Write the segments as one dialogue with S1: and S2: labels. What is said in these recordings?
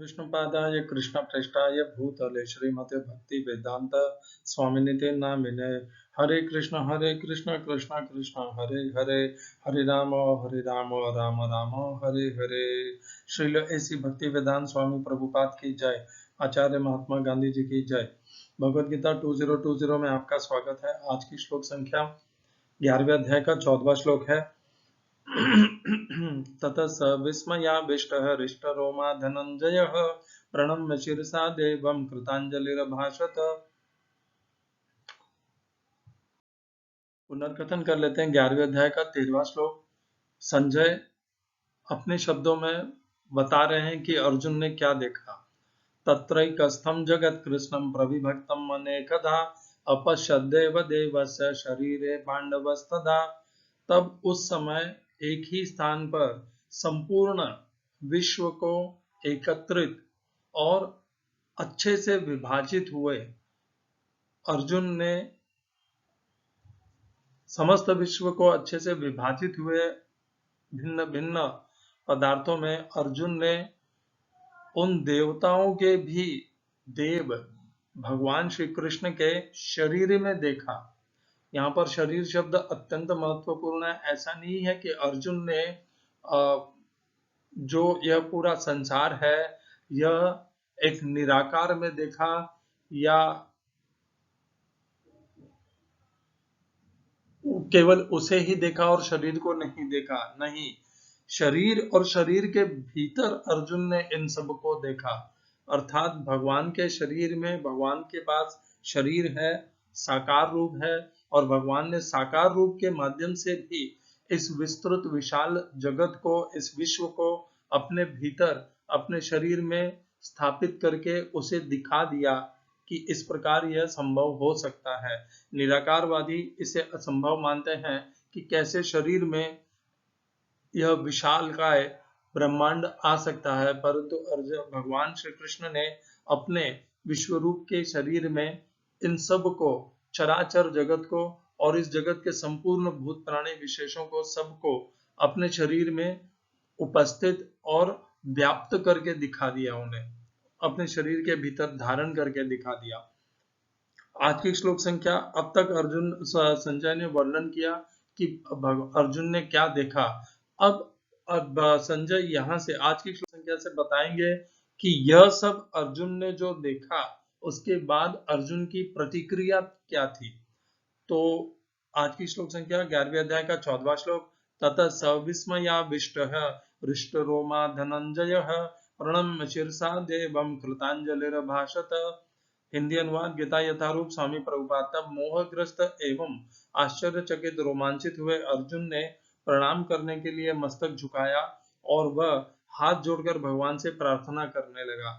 S1: विष्णुपादाय कृष्णप्रेष्ठाय भूतले श्रीमते भक्ति वेदांत स्वामिनिते नामिने। हरे कृष्ण कृष्ण कृष्ण हरे हरे, हरे राम राम राम हरे हरे। श्रील ऐसी भक्ति वेदांत स्वामी प्रभुपाद की जय। आचार्य महात्मा गांधी जी की जय। भगवद गीता 2020 में आपका स्वागत है। आज की श्लोक संख्या 11वें अध्याय का 14वां श्लोक है। ततः स विस्मयाविष्टः हृष्टरोमा धनंजयः प्रणम्य शिरसा देवं कृतांजलिरभाषत। पुनर्कथन कर लेते हैं 11वें अध्याय का 13वां श्लोक। संजय अपने शब्दों में बता रहे हैं कि अर्जुन ने क्या देखा। तत्रैकस्थं जगत कृष्णं प्रविभक्तं अनेकधा अपश्यद्देव देवस्य शरीरे पांडवस्तदा। तब उस समय एक ही स्थान पर संपूर्ण विश्व को एकत्रित और अच्छे से विभाजित हुए अर्जुन ने समस्त विश्व को अच्छे से विभाजित हुए भिन्न भिन्न पदार्थों में अर्जुन ने उन देवताओं के भी देव भगवान श्री कृष्ण के शरीर में देखा। यहाँ पर शरीर शब्द अत्यंत महत्वपूर्ण है। ऐसा नहीं है कि अर्जुन ने जो यह पूरा संसार है यह एक निराकार में देखा या केवल उसे ही देखा और शरीर को नहीं देखा। नहीं, शरीर और शरीर के भीतर अर्जुन ने इन सब को देखा। अर्थात भगवान के शरीर में भगवान के पास शरीर है, साकार रूप है, और भगवान ने साकार रूप के माध्यम से भी इस विस्तृत विशाल जगत को, इस विश्व को अपने भीतर अपने शरीर में स्थापित करके उसे दिखा दिया कि इस प्रकार यह संभव हो सकता है। निराकारवादी इसे असंभव मानते हैं कि कैसे शरीर में यह विशालकाय ब्रह्मांड आ सकता है, परंतु भगवान श्री कृष्ण ने अपने विश्वरूप के शरीर में इन सब को, चराचर जगत को और इस जगत के संपूर्ण भूत प्राणी विशेषों को, सबको अपने शरीर में उपस्थित और व्याप्त करके दिखा दिया। उन्हें अपने शरीर के भीतर धारण करके दिखा दिया। आज की श्लोक संख्या, अब तक अर्जुन संजय ने वर्णन किया कि अर्जुन ने क्या देखा। अब संजय यहाँ से आज की श्लोक संख्या से बताएंगे कि यह सब अर्जुन ने जो देखा उसके बाद अर्जुन की प्रतिक्रिया क्या थी। तो आज की श्लोक संख्या 11वें अध्याय का 14वां श्लोक। ततः सविस्मयाविष्टः हृष्टरोमा धनंजयः प्रणम्य शिरसा देवं कृतांजलिरभाषत। हिंदी अनुवाद। गीता यथारूप स्वामी प्रभुपाद। तब मोहग्रस्त एवं आश्चर्यचकित रोमांचित हुए अर्जुन ने प्रणाम करने के लिए मस्तक झुकाया और वह हाथ जोड़कर भगवान से प्रार्थना करने लगा।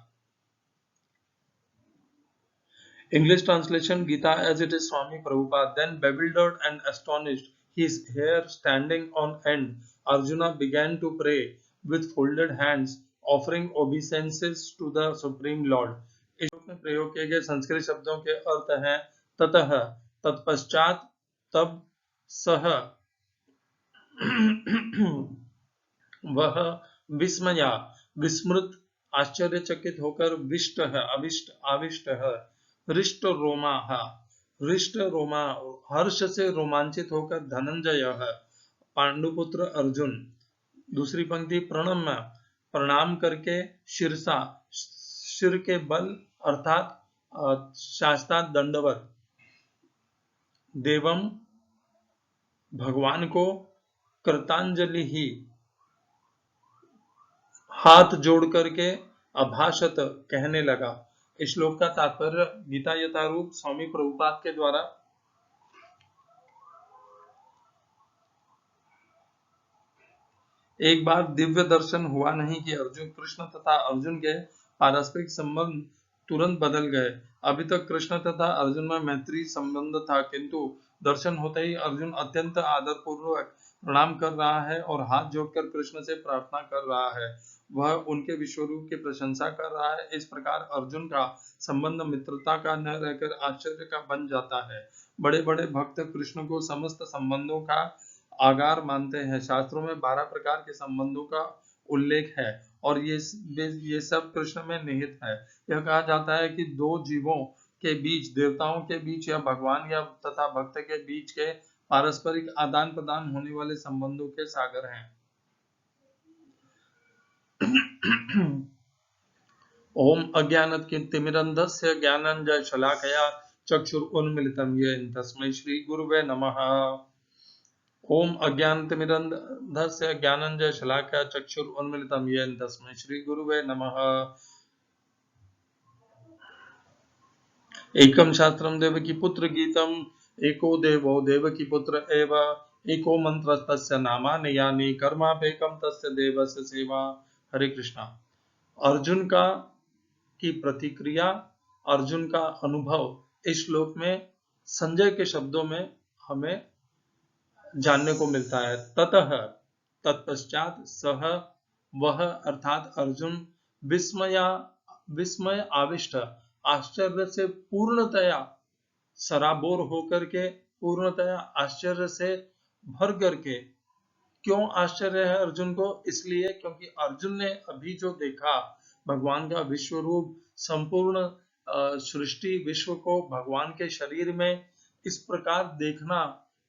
S1: English translation. Gita as it is Swami Prabhupada. Then bewildered and astonished, his hair standing on end, Arjuna began to pray with folded hands, offering obeisances to the Supreme Lord. इस श्लोक में प्रयोग किए गए संस्कृत शब्दों के अर्थ हैं ततः, तत्पश्चात, तब, सह, वह, विस्मया, विस्मृत, आश्चर्यचकित होकर, विष्ट है, अविष्ट, आविष्ट है, हृष्ट रोमा है, हृष्ट रोमा, हर्ष से रोमांचित होकर, धनंजय है, पांडुपुत्र अर्जुन। दूसरी पंक्ति, प्रणम्य, प्रणाम करके, शिरसा, सिर के बल अर्थात शास्त्रार्थ दंडवत, देवम, भगवान को, कृतांजलि ही, हाथ जोड़ करके, अभाषत, कहने लगा। इस श्लोक का तात्पर्य गीता यथारूप स्वामी प्रभुपाद के द्वारा एक बार दिव्य दर्शन हुआ नहीं कि अर्जुन, कृष्ण तथा अर्जुन के पारस्परिक संबंध तुरंत बदल गए। अभी तक कृष्ण तथा अर्जुन में मैत्री संबंध था, किंतु दर्शन होते ही अर्जुन अत्यंत आदरपूर्वक प्रणाम कर रहा है और हाथ जोड़कर कृष्ण से प्रार्थना कर रहा है। वह उनके विश्वरूप की प्रशंसा कर रहा है। इस प्रकार अर्जुन का संबंध मित्रता का न रहकर आश्चर्य का बन जाता है। बड़े बड़े भक्त कृष्ण को समस्त संबंधों का आगार मानते हैं। शास्त्रों में 12 प्रकार के संबंधों का उल्लेख है और ये सब कृष्ण में निहित है। यह कहा जाता है कि दो जीवों के बीच, देवताओं के बीच या भगवान या तथा भक्त के बीच के पारस्परिक आदान प्रदान होने वाले संबंधों के सागर हैं। ओम अज्ञानतिमिरन्धस्य ज्ञानाञ्जनशलाकया चक्षुरुन्मीलितं येन तस्मै श्री गुरुवे नमः। ओम अज्ञानतिमिरन्धस्य ज्ञानाञ्जनशलाकया चक्षुरुन्मीलितं येन तस्मै श्री गुरुवे नमः। एकम शास्त्रम देवकी पुत्र गीतम एको देवो देवकी पुत्र एव एको मंत्रस्तस्य नामानि यानि कर्मापेकम तस्य देवस्य सेवा। हरे कृष्णा। अर्जुन का की प्रतिक्रिया, अर्जुन का अनुभव इस श्लोक में संजय के शब्दों में हमें जानने को मिलता है। ततः तत्पश्चात सह वह अर्थात अर्जुन विस्मय आविष्ट आश्चर्य से पूर्णतया सराबोर होकर के, पूर्णतया आश्चर्य से भर करके। क्यों आश्चर्य है अर्जुन को? इसलिए क्योंकि अर्जुन ने अभी जो देखा भगवान का विश्व रूप, संपूर्ण सृष्टि विश्व को भगवान के शरीर में इस प्रकार देखना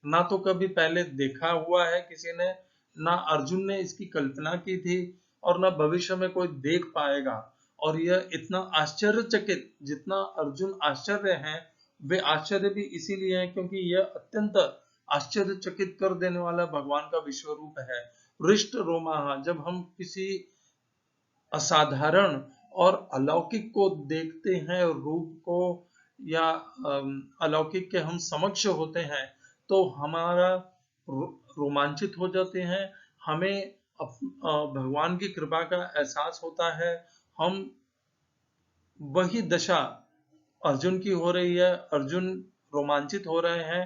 S1: ना तो कभी पहले देखा हुआ है किसी ने, ना अर्जुन ने इसकी कल्पना की थी और ना भविष्य में कोई देख पाएगा। और यह इतना आश्चर्यचकित, जितना अर्जुन आश्चर्य है वे आश्चर्य भी इसीलिए है क्योंकि यह अत्यंत आश्चर्यचकित कर देने वाला भगवान का विश्व रूप है। हृष्ट रोमाः, जब हम किसी असाधारण और अलौकिक को देखते हैं, रूप को या अलौकिक के हम समक्ष होते हैं तो हमारा रोमांचित हो जाते हैं, हमें भगवान की कृपा का एहसास होता है। हम वही दशा अर्जुन की हो रही है, अर्जुन रोमांचित हो रहे हैं,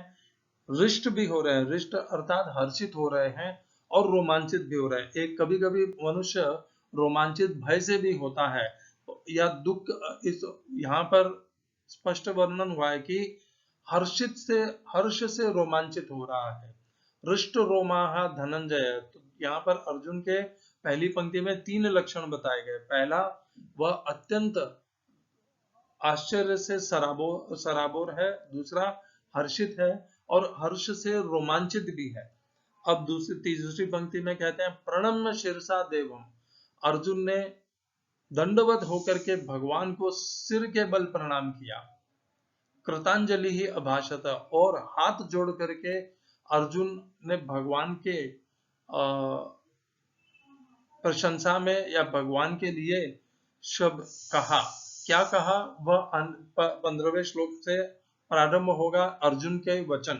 S1: हृष्ट भी हो रहे हैं, हृष्ट अर्थात हर्षित हो रहे हैं और रोमांचित भी हो रहे हैं। एक कभी कभी मनुष्य रोमांचित भय से भी होता है या दुख, इस यहाँ पर स्पष्ट वर्णन हुआ है कि हर्ष से रोमांचित हो रहा है। हृष्ट रोमाः धनंजय, तो यहाँ पर अर्जुन के पहली पंक्ति में 3 लक्षण बताए गए। पहला, वह अत्यंत आश्चर्य से सराबोर है, दूसरा हर्षित है और हर्ष से रोमांचित भी है। अब तीसरी पंक्ति में कहते हैं प्रणम्य शिरसा देवम, अर्जुन ने दंडवत होकर के भगवान को सिर के बल प्रणाम किया। कृतांजलि ही अभाषत, और हाथ जोड़ करके अर्जुन ने भगवान के प्रशंसा में या भगवान के लिए शब्द कहा। क्या कहा? वह 15वें श्लोक से प्रारंभ होगा अर्जुन के वचन,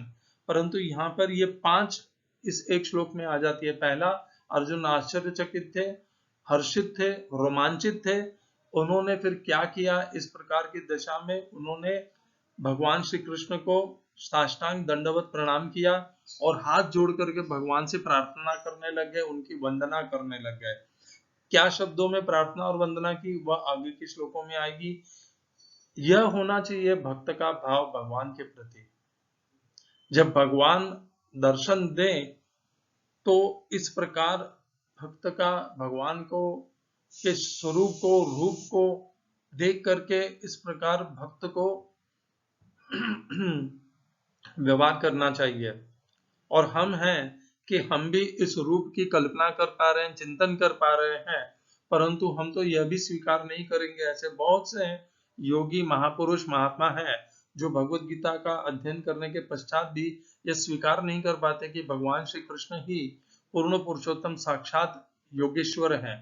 S1: परंतु यहाँ पर ये 5 इस एक श्लोक में आ जाती है। पहला, अर्जुन आश्चर्यचकित थे, हर्षित थे, रोमांचित थे। उन्होंने फिर क्या किया? इस प्रकार की दशा में उन्होंने भगवान श्री कृष्ण को साष्टांग दंडवत प्रणाम किया और हाथ जोड़ करके भगवान से प्रार्थना करने लग गए, उनकी वंदना करने लग गए। क्या शब्दों में प्रार्थना और वंदना की, वह आगे के श्लोकों में आएगी। यह होना चाहिए भक्त का भाव भगवान के प्रति। जब भगवान दर्शन दें तो इस प्रकार भक्त का भगवान को के स्वरूप को, रूप को देख करके इस प्रकार भक्त को व्यवहार करना चाहिए। और हम हैं कि हम भी इस रूप की कल्पना कर पा रहे हैं, चिंतन कर पा रहे हैं, परंतु हम तो यह भी स्वीकार नहीं करेंगे। ऐसे बहुत से योगी महापुरुष महात्मा हैं जो भगवत गीता का अध्ययन करने के पश्चात भी यह स्वीकार नहीं कर पाते कि भगवान श्री कृष्ण ही पूर्ण पुरुषोत्तम साक्षात योगेश्वर हैं,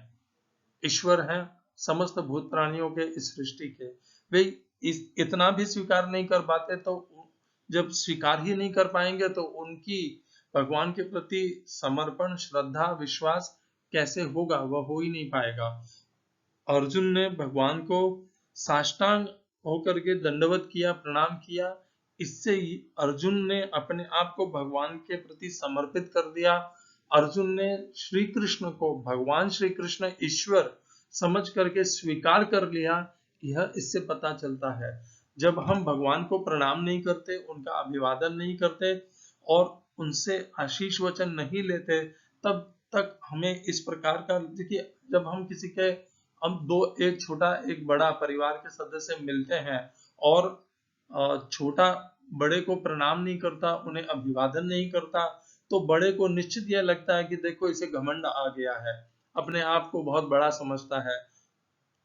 S1: ईश्वर हैं, समस्त भूत प्राणियों के इस सृष्टि के। वे इतना भी स्वीकार नहीं कर पाते, तो जब स्वीकार ही नहीं कर पाएंगे तो उनकी भगवान के प्रति समर्पण, श्रद्धा, विश्वास कैसे होगा? वह हो ही नहीं पाएगा। अर्जुन ने भगवान को साष्टांग होकर के दंडवत किया, प्रणाम किया। इससे अर्जुन ने अपने आप को भगवान के प्रति समर्पित कर दिया। अर्जुन ने श्री कृष्ण को भगवान श्री कृष्ण ईश्वर समझ करके स्वीकार कर लिया। यह इससे पता चलता है। जब हम भगवान को प्रणाम नहीं करते, उनका अभिवादन नहीं करते और उनसे आशीष वचन नहीं लेते, तब तक हमें इस प्रकार का, देखिए जब हम किसी के, हम दो, एक छोटा एक बड़ा परिवार के सदस्य मिलते हैं और छोटा बड़े को प्रणाम नहीं करता, उन्हें अभिवादन नहीं करता, तो बड़े को निश्चित यह लगता है कि देखो इसे घमंड आ गया है, अपने आप को बहुत बड़ा समझता है।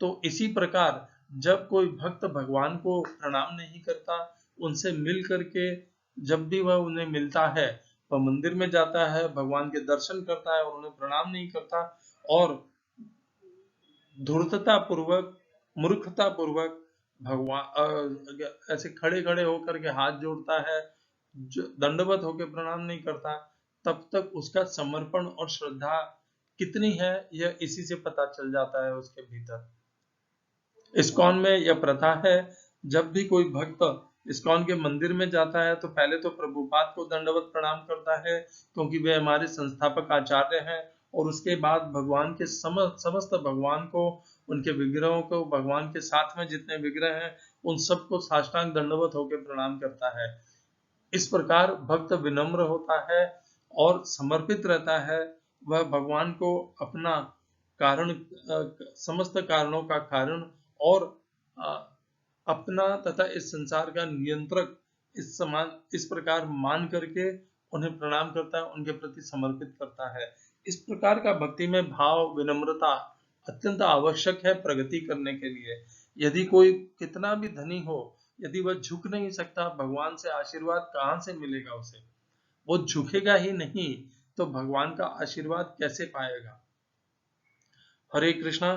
S1: तो इसी प्रकार जब कोई भक्त भगवान को प्रणाम नहीं करता, उनसे मिल करके जब भी वह उन्हें मिलता है, वह मंदिर में जाता है, भगवान के दर्शन करता है और उन्हें प्रणाम नहीं करता, और धूर्तता पूर्वक, मूर्खता पूर्वक भगवान ऐसे खड़े खड़े होकर के हाथ जोड़ता है, दंडवत होकर प्रणाम नहीं करता, तब तक उसका समर्पण और श्रद्धा कितनी है यह इसी से पता चल जाता है उसके भीतर। इस्कॉन में यह प्रथा है, जब भी कोई भक्त इस्कॉन के मंदिर में जाता है तो पहले तो प्रभुपाद को दंडवत प्रणाम करता है, क्योंकि वे हमारे संस्थापक आचार्य हैं, और उसके बाद भगवान के समस्त भगवान को, उनके विग्रहों को, भगवान के साथ में जितने विग्रह हैं उन सबको साष्टांग दंडवत होकर प्रणाम करता है। इस प्रकार भक्त विनम्र होता है और समर्पित रहता है, वह भगवान को अपना कारण, समस्त कारणों का कारण और अपना तथा इस संसार का नियंत्रक इस प्रकार मान करके उन्हें प्रणाम करता है, उनके प्रति समर्पित करता है। इस प्रकार का भक्ति में भाव, विनम्रता अत्यंत आवश्यक है प्रगति करने के लिए। यदि कोई कितना भी धनी हो, यदि वह झुक नहीं सकता, भगवान से आशीर्वाद कहाँ से मिलेगा उसे? वो झुकेगा ही नहीं तो भगवान का आशीर्वाद कैसे पाएगा? हरे कृष्णा।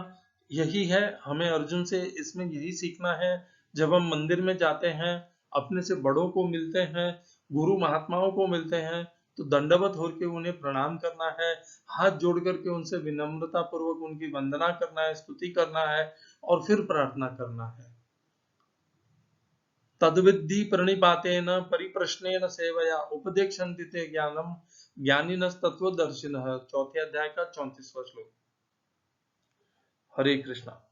S1: यही है हमें अर्जुन से, इसमें यही सीखना है। जब हम मंदिर में जाते हैं, अपने से बड़ों को मिलते हैं, गुरु महात्माओं को मिलते हैं, तो दंडवत होकर उन्हें प्रणाम करना है, हाथ जोड़ करके उनसे विनम्रता पूर्वक उनकी वंदना करना है, स्तुति करना है, और फिर प्रार्थना करना है। तद्विद्धि प्रणिपातेन परिप्रश्नेन सेवया उपदेक्षन्ति ते ज्ञानम ज्ञानिनस्तत्त्वदर्शिनः। चौथे अध्याय का 34वां श्लोक। हरे कृष्णा।